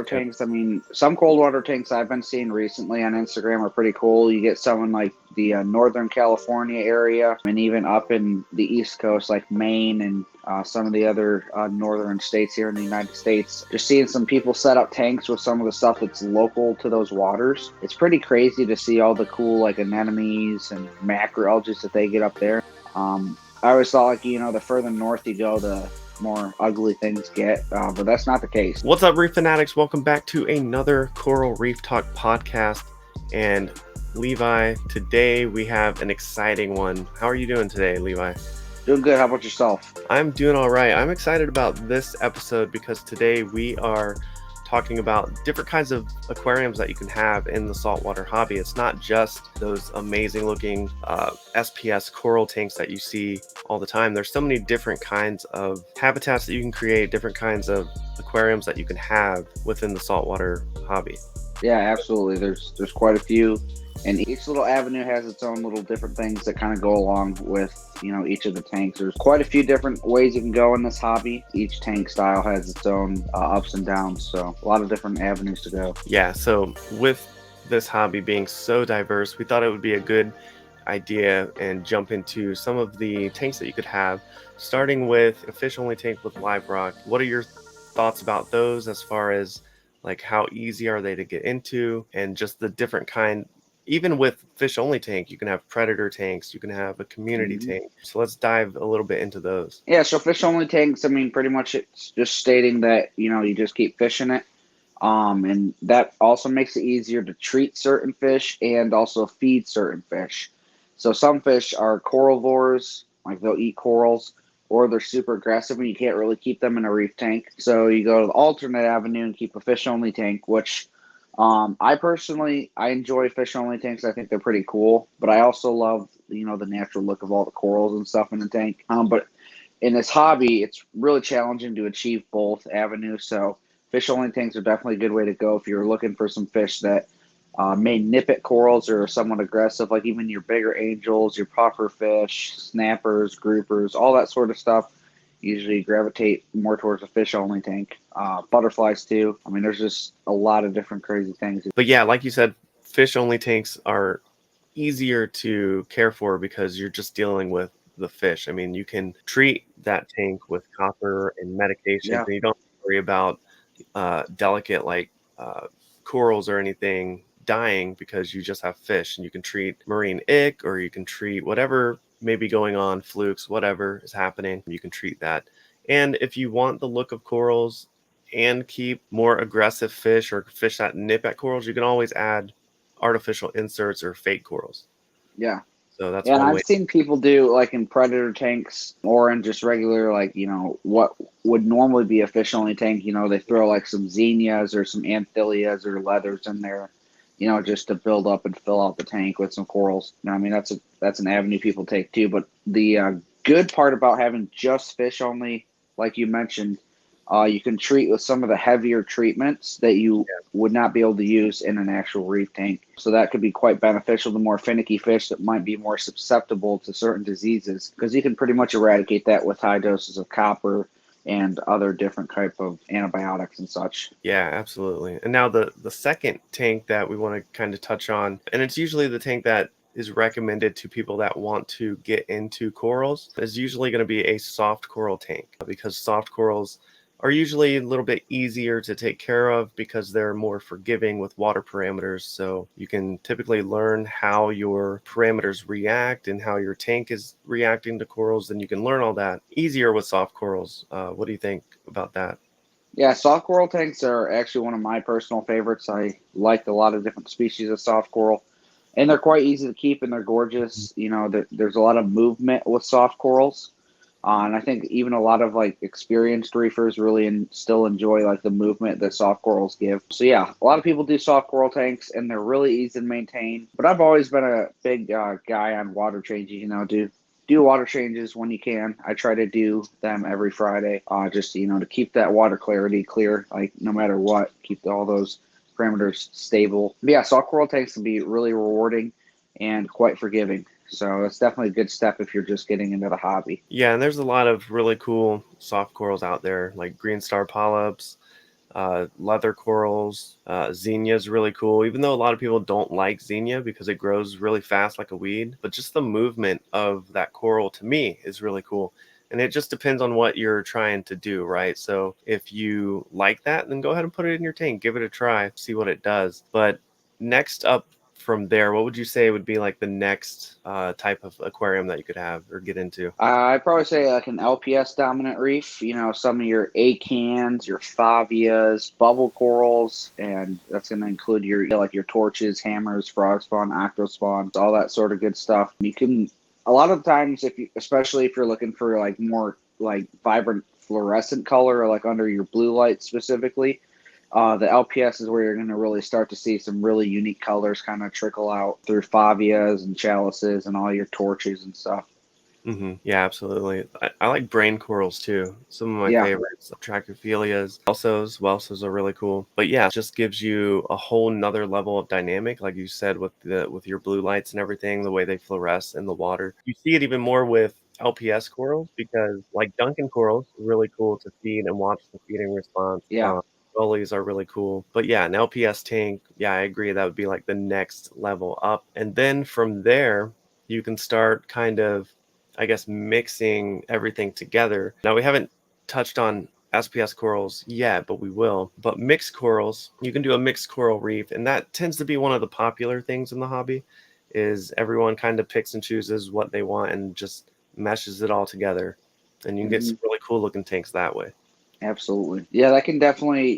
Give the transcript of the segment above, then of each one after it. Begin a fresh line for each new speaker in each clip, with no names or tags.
water tanks, I mean, some cold water tanks I've been seeing recently on Instagram are pretty cool. You get some in like the Northern California area and even up in the East Coast, like Maine and some of the other northern states here in the United States. Just seeing some people set up tanks with some of the stuff that's local to those waters. It's pretty crazy to see all the cool like anemones and macroalgae that they get up there. I always thought like, the further north you go, the more ugly things get, but that's not the case.
What's up, Reef Fanatics? Welcome back to another Coral Reef Talk podcast. And Levi, today we have an exciting one. How are you doing today, Levi?
Doing good. How about yourself?
I'm doing all right. I'm excited about this episode because today we are talking about different kinds of aquariums that you can have in the saltwater hobby. It's not just those amazing looking SPS coral tanks that you see all the time. There's so many different kinds of habitats that you can create, different kinds of aquariums that you can have within the saltwater hobby.
Yeah, absolutely. There's quite a few, and each little avenue has its own little different things that kind of go along with, each of the tanks. There's quite a few different ways you can go in this hobby. Each tank style has its own ups and downs, so a lot of different avenues to go.
Yeah, so with this hobby being so diverse, we thought it would be a good idea and jump into some of the tanks that you could have, starting with a fish-only tank with live rock. What are your thoughts about those as far as like how easy are they to get into and just the different kind? Even with fish only tank, you can have predator tanks, you can have a community tank. So let's dive a little bit into those.
Yeah, so fish only tanks, I mean, pretty much it's just stating that, you just keep fishing it. And that also makes it easier to treat certain fish and also feed certain fish. So some fish are coralivores, like they'll eat corals, or they're super aggressive and you can't really keep them in a reef tank. So you go to the alternate avenue and keep a fish only tank, which I enjoy fish only tanks. I think they're pretty cool, but I also love, the natural look of all the corals and stuff in the tank. But in this hobby, it's really challenging to achieve both avenues. So fish only tanks are definitely a good way to go if you're looking for some fish that may nip at corals or are somewhat aggressive, like even your bigger angels, your puffer fish, snappers, groupers, all that sort of stuff. Usually gravitate more towards a fish only tank. Butterflies too. I mean, there's just a lot of different crazy things.
But yeah, like you said, fish only tanks are easier to care for because you're just dealing with the fish. I mean, you can treat that tank with copper and medications,
Yeah.
and you don't worry about delicate like corals or anything dying because you just have fish, and you can treat marine ick, or you can treat whatever may be going on, flukes, whatever is happening, you can treat that. And if you want the look of corals and keep more aggressive fish or fish that nip at corals, you can always add artificial inserts or fake corals.
Yeah.
So that's
And
one
I've
way.
seen people do like in predator tanks or in just regular, like, what would normally be a fish only tank, they throw like some zinnias or some anthillias or leathers in there, just to build up and fill out the tank with some corals. I mean, that's an avenue people take too. But the good part about having just fish only, like you mentioned, you can treat with some of the heavier treatments that you would not be able to use in an actual reef tank. So that could be quite beneficial to more finicky fish that might be more susceptible to certain diseases, because you can pretty much eradicate that with high doses of copper and other different type of antibiotics and such.
Yeah, absolutely. And now the second tank that we want to kind of touch on, and it's usually the tank that is recommended to people that want to get into corals, is usually going to be a soft coral tank, because soft corals are usually a little bit easier to take care of because they're more forgiving with water parameters. So you can typically learn how your parameters react and how your tank is reacting to corals, and you can learn all that easier with soft corals. What do you think about that?
Yeah, soft coral tanks are actually one of my personal favorites. I like a lot of different species of soft coral, and they're quite easy to keep, and they're gorgeous. There's a lot of movement with soft corals. And I think even a lot of like experienced reefers really still enjoy like the movement that soft corals give. So yeah, a lot of people do soft coral tanks, and they're really easy to maintain. But I've always been a big guy on water changes. Do water changes when you can. I try to do them every Friday, just to keep that water clarity clear, like no matter what, keep all those parameters stable. But yeah, soft coral tanks can be really rewarding and quite forgiving. So it's definitely a good step if you're just getting into the hobby.
Yeah, and there's a lot of really cool soft corals out there, like green star polyps, leather corals. Xenia is really cool, even though a lot of people don't like Xenia because it grows really fast like a weed. But just the movement of that coral to me is really cool. And it just depends on what you're trying to do, right? So if you like that, then go ahead and put it in your tank, give it a try, see what it does. But next up from there, what would you say would be like the next type of aquarium that you could have or get into?
I'd probably say like an LPS dominant reef, some of your acans, your favias, bubble corals, and that's going to include like your torches, hammers, frog spawn, octo spawns, all that sort of good stuff. You can, a lot of times, especially if you're looking for like more like vibrant fluorescent color, or like under your blue light specifically, the LPS is where you're going to really start to see some really unique colors kind of trickle out through favias and chalices and all your torches and stuff.
Yeah, absolutely. I like brain corals too. Some of my
Yeah.
favorites, Trachyphilias, Welsos are really cool. But yeah, it just gives you a whole nother level of dynamic, like you said, with your blue lights and everything, the way they fluoresce in the water. You see it even more with LPS corals because, like Duncan corals, are really cool to feed and watch the feeding response.
Yeah.
Gullies are really cool. But yeah, an LPS tank, yeah, I agree. That would be like the next level up. And then from there, you can start kind of, I guess, mixing everything together. Now, we haven't touched on SPS corals yet, but we will. But mixed corals, you can do a mixed coral reef, and that tends to be one of the popular things in the hobby, is everyone kind of picks and chooses what they want and just meshes it all together. And you can get some really cool looking tanks that way.
Absolutely. Yeah, that can definitely,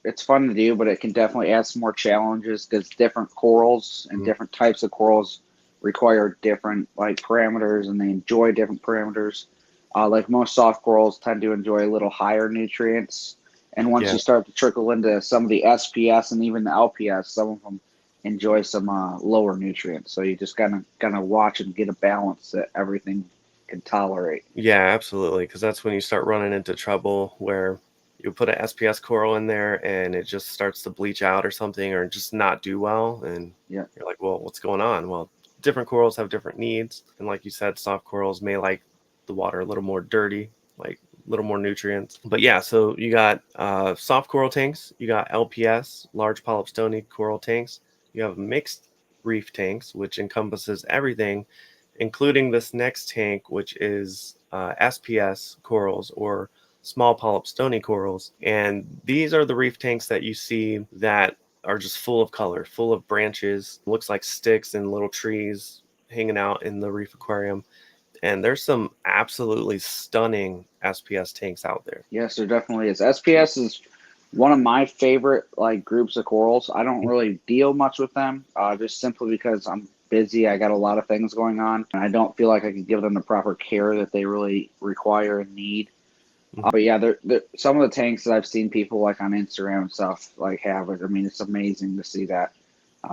it's fun to do, but it can definitely add some more challenges because different corals and different types of corals require different like parameters and they enjoy different parameters. Like most soft corals tend to enjoy a little higher nutrients. And once
Yeah.
you start to trickle into some of the SPS and even the LPS, some of them enjoy some lower nutrients. So you just gotta watch and get a balance that everything can tolerate.
Yeah, absolutely. Because that's when you start running into trouble where you put an SPS coral in there and it just starts to bleach out or something or just not do well. And
Yeah.
you're like, well, what's going on? Well, different corals have different needs. And like you said, soft corals may like the water a little more dirty, like a little more nutrients. But yeah, so you got soft coral tanks, you got LPS, large polyp stony coral tanks, you have mixed reef tanks, which encompasses everything including this next tank, which is SPS corals or small polyp stony corals. And these are the reef tanks that you see that are just full of color, full of branches, looks like sticks and little trees hanging out in the reef aquarium. And there's some absolutely stunning SPS tanks out there.
Yes, there definitely is. SPS is one of my favorite like groups of corals. I don't really deal much with them, just simply because I'm busy. I got a lot of things going on, and I don't feel like I can give them the proper care that they really require and need. But yeah, they're some of the tanks that I've seen people like on Instagram and stuff like have it. I mean, it's amazing to see that.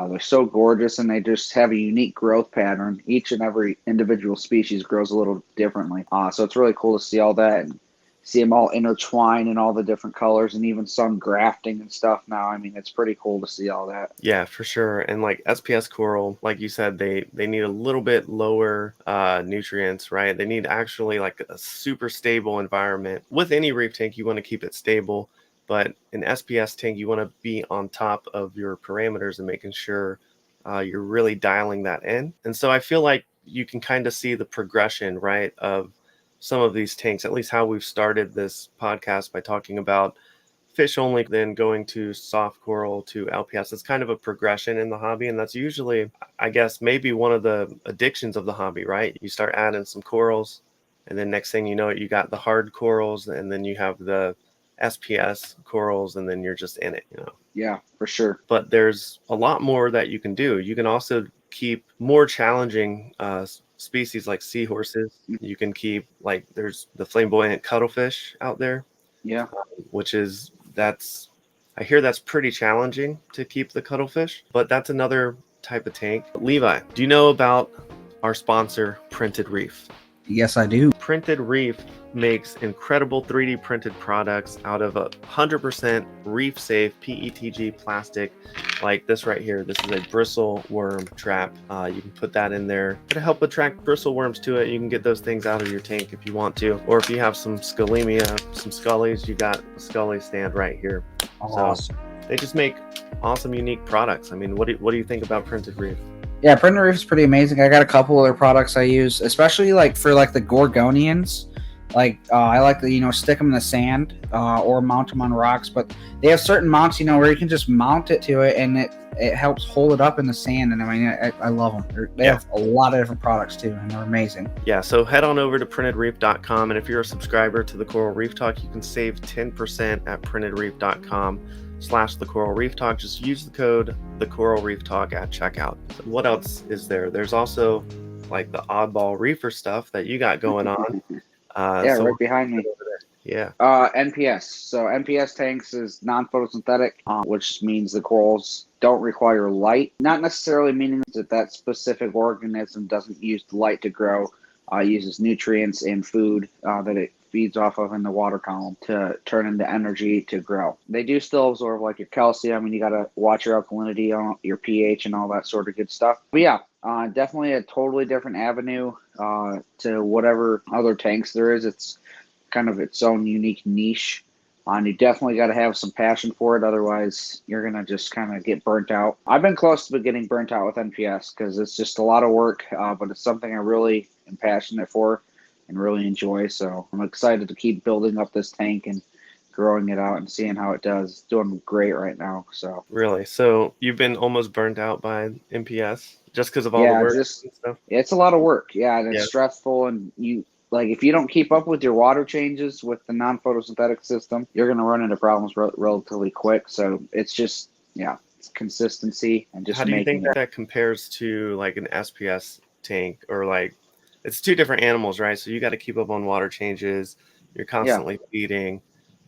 They're so gorgeous, and they just have a unique growth pattern. Each and every individual species grows a little differently. So it's really cool to see all that and see them all intertwined in all the different colors and even some grafting and stuff now. I mean, it's pretty cool to see all that.
Yeah, for sure. And like SPS coral, like you said, they need a little bit lower nutrients, right? They need actually like a super stable environment. With any reef tank, you want to keep it stable, but an SPS tank, you want to be on top of your parameters and making sure you're really dialing that in. And so I feel like you can kind of see the progression, right, of some of these tanks, at least how we've started this podcast by talking about fish only, then going to soft coral to LPS. It's kind of a progression in the hobby, and that's usually, I guess, maybe one of the addictions of the hobby, right? You start adding some corals, and then next thing you know, you got the hard corals, and then you have the SPS corals, and then you're just in it.
Yeah, for sure.
But there's a lot more that you can do. You can also keep more challenging species like seahorses. You can keep, like, there's the flamboyant cuttlefish out there,
Yeah.
which is I hear that's pretty challenging to keep the cuttlefish, but that's another type of tank. Levi, do you know about our sponsor, Printed Reef?
Yes, I do.
Printed Reef makes incredible 3D printed products out of 100% reef safe PETG plastic, like this right here. This is a bristle worm trap. You can put that in there to help attract bristle worms to it. You can get those things out of your tank if you want to, or if you have some scalemia, some scullies, you got a scully stand right here. So
Awesome.
they just make awesome, unique products. I mean, what do you think about Printed Reef?
Yeah, Printed Reef is pretty amazing. I got a couple other products I use, especially like for like the Gorgonians. Like I like to stick them in the sand or mount them on rocks. But they have certain mounts where you can just mount it to it and it helps hold it up in the sand. And I mean I love them. They have a lot of different products too, and they're amazing.
Yeah, so head on over to printedreef.com, and if you're a subscriber to the Coral Reef Talk, you can save 10% at printedreef.com/TheCoralReefTalk. Just use the code TheCoralReefTalk at checkout. So what else is there? There's also like the oddball reefer stuff that you got going on.
Yeah,
so
right behind me.
Yeah.
NPS. So NPS tanks is non-photosynthetic, which means the corals don't require light. Not necessarily meaning that specific organism doesn't use the light to grow. Uses nutrients and food that it feeds off of in the water column to turn into energy to grow. They do still absorb like your calcium, and you got to watch your alkalinity, your pH, and all that sort of good stuff. But yeah, definitely a totally different avenue to whatever other tanks there is. It's kind of its own unique niche. And you definitely got to have some passion for it. Otherwise, you're going to just kind of get burnt out. I've been close to getting burnt out with NPS because it's just a lot of work, but it's something I really am passionate for and really enjoy. So I'm excited to keep building up this tank and growing it out and seeing how it does. It's doing great right now. So
really, so you've been almost burnt out by NPS just because of all the work and stuff?
It's a lot of work. Yeah, and it's stressful, and if you don't keep up with your water changes with the non-photosynthetic system, you're going to run into problems relatively quick. So it's just, it's consistency and just.
How do you think that compares to like an SPS tank, or like it's two different animals, right? So you got to keep up on water changes. You're constantly feeding,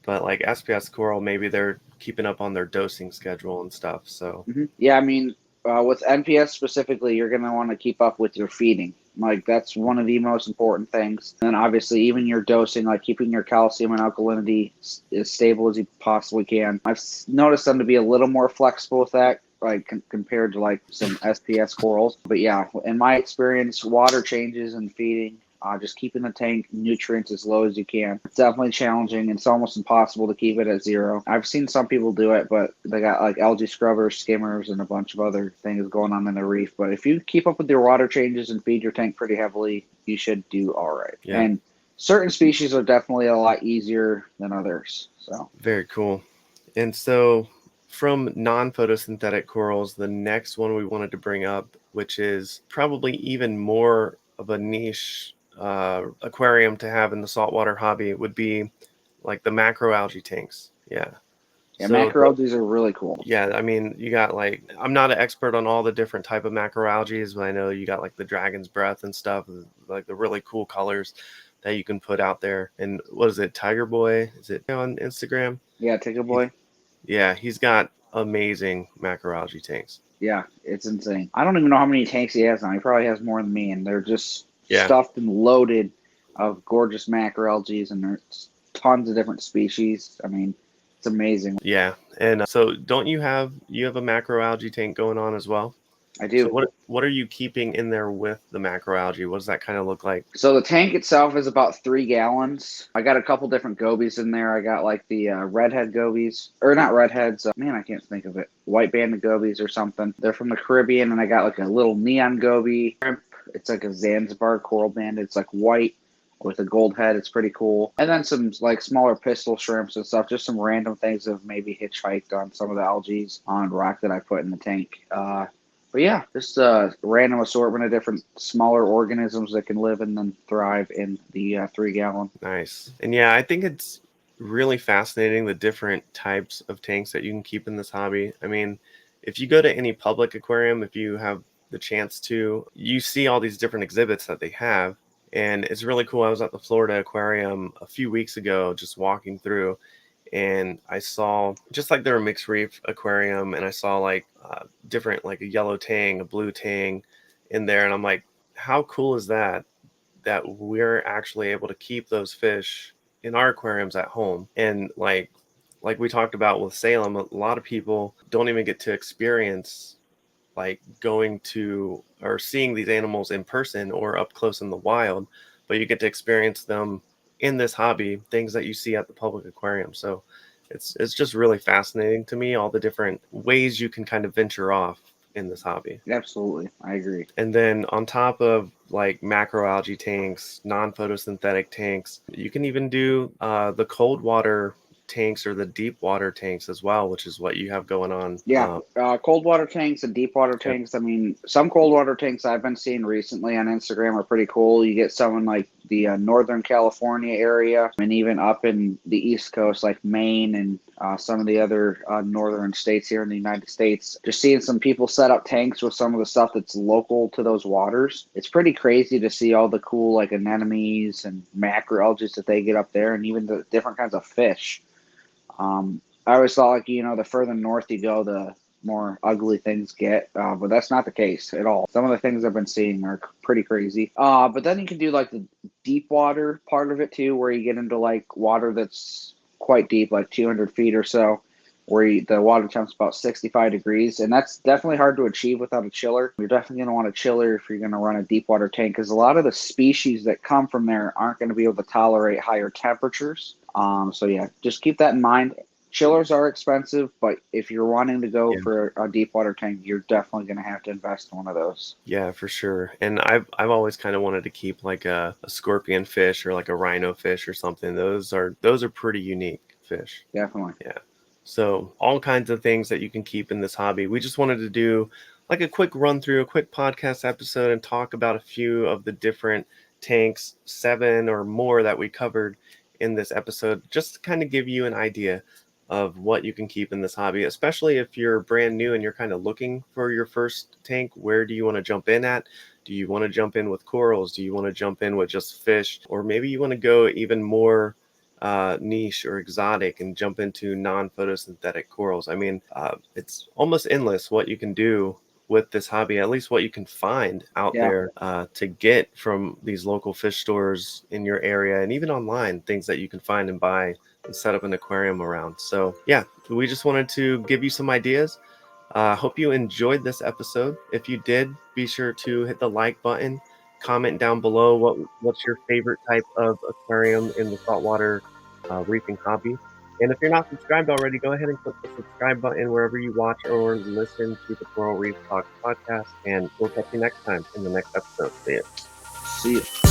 but like SPS coral, maybe they're keeping up on their dosing schedule and stuff. So
yeah, I mean, with NPS specifically, you're going to want to keep up with your feeding. Like that's one of the most important things. And then obviously even your dosing, like keeping your calcium and alkalinity as stable as you possibly can. I've noticed them to be a little more flexible with that, like compared to like some SPS corals. But yeah, in my experience, water changes and feeding, just keeping the tank nutrients as low as you can. It's definitely challenging. It's almost impossible to keep it at zero. I've seen some people do it, but they got like algae scrubbers, skimmers, and a bunch of other things going on in the reef. But if you keep up with your water changes and feed your tank pretty heavily, you should do all right.
Yeah.
And certain species are definitely a lot easier than others. So
very cool. And so from non-photosynthetic corals, the next one we wanted to bring up, which is probably even more of a niche aquarium to have in the saltwater hobby, would be like the macroalgae tanks. Yeah,
so macroalgae are really cool.
Yeah, I mean, you got like, I'm not an expert on all the different type of macroalgae, but I know you got like the dragon's breath and stuff, like the really cool colors that you can put out there. And what is it, Tiger Boy? Is it on Instagram?
Yeah, Tiger Boy.
He's got amazing macroalgae tanks.
Yeah, it's insane. I don't even know how many tanks he has now. He probably has more than me, and they're just stuffed and loaded of gorgeous macroalgae, and there's tons of different species. I mean, it's amazing.
Yeah, and so don't you have a macroalgae tank going on as well?
I do.
So what are you keeping in there with the macroalgae? What does that kind of look like?
So the tank itself is about 3 gallons. I got a couple different gobies in there. I got like the redhead gobies, or not redheads. Man, I can't think of it. White banded gobies or something. They're from the Caribbean, and I got like a little neon goby. It's like a Zanzibar coral banded. It's like white with a gold head. It's pretty cool. And then some like smaller pistol shrimps and stuff. Just some random things that have maybe hitchhiked on some of the algae on rock that I put in the tank. But yeah, just a random assortment of different smaller organisms that can live and then thrive in the 3 gallon.
Nice. And yeah, I think it's really fascinating the different types of tanks that you can keep in this hobby. I mean, if you go to any public aquarium, if you have the chance to, you see all these different exhibits that they have. And it's really cool. I was at the Florida Aquarium a few weeks ago, just walking through, and I saw just like they're a mixed reef aquarium, and I saw like different, like a yellow tang, a blue tang in there, and I'm like, how cool is that we're actually able to keep those fish in our aquariums at home? And like we talked about with Salem, a lot of people don't even get to experience like going to or seeing these animals in person or up close in the wild, but you get to experience them in this hobby, things that you see at the public aquarium. So it's just really fascinating to me, all the different ways you can kind of venture off in this hobby.
Absolutely, I agree.
And then on top of like macroalgae tanks, non-photosynthetic tanks, you can even do the cold water tanks or the deep water tanks as well, which is what you have going on.
Yeah, cold water tanks and deep water
Yeah.
tanks. I mean, some cold water tanks I've been seeing recently on Instagram are pretty cool. You get some in like the Northern California area, and even up in the East Coast, like Maine and some of the other northern states here in the United States. Just seeing some people set up tanks with some of the stuff that's local to those waters. It's pretty crazy to see all the cool like anemones and macroalgae that they get up there, and even the different kinds of fish. I always thought, like, the further north you go, the more ugly things get, but that's not the case at all. Some of the things I've been seeing are pretty crazy. But then you can do like the deep water part of it too, where you get into like water that's quite deep, like 200 feet or so, where the water temp's about 65 degrees, and that's definitely hard to achieve without a chiller. You're definitely going to want a chiller if you're going to run a deep water tank, because a lot of the species that come from there aren't going to be able to tolerate higher temperatures. So yeah, just keep that in mind. Chillers are expensive, but if you're wanting to go for a deep water tank, you're definitely going to have to invest in one of those.
Yeah, for sure. And I've always kind of wanted to keep like a scorpion fish or like a rhino fish or something. Those are pretty unique fish.
Definitely.
Yeah. So all kinds of things that you can keep in this hobby. We just wanted to do like a quick run through, a quick podcast episode, and talk about a few of the different tanks, 7 or more that we covered in this episode, just to kind of give you an idea of what you can keep in this hobby, especially if you're brand new and you're kind of looking for your first tank. Where do you want to jump in at? Do you want to jump in with corals? Do you want to jump in with just fish? Or maybe you want to go even more niche or exotic and jump into non-photosynthetic corals. I mean, it's almost endless what you can do with this hobby, at least what you can find out there to get from these local fish stores in your area, and even online, things that you can find and buy and set up an aquarium around. So yeah, we just wanted to give you some ideas. Hope you enjoyed this episode. If you did, be sure to hit the like button, comment down below what's your favorite type of aquarium in the saltwater reefing hobby. And if you're not subscribed already, go ahead and click the subscribe button wherever you watch or listen to the Coral Reef Talk podcast. And we'll catch you next time in the next episode. See ya.
See ya.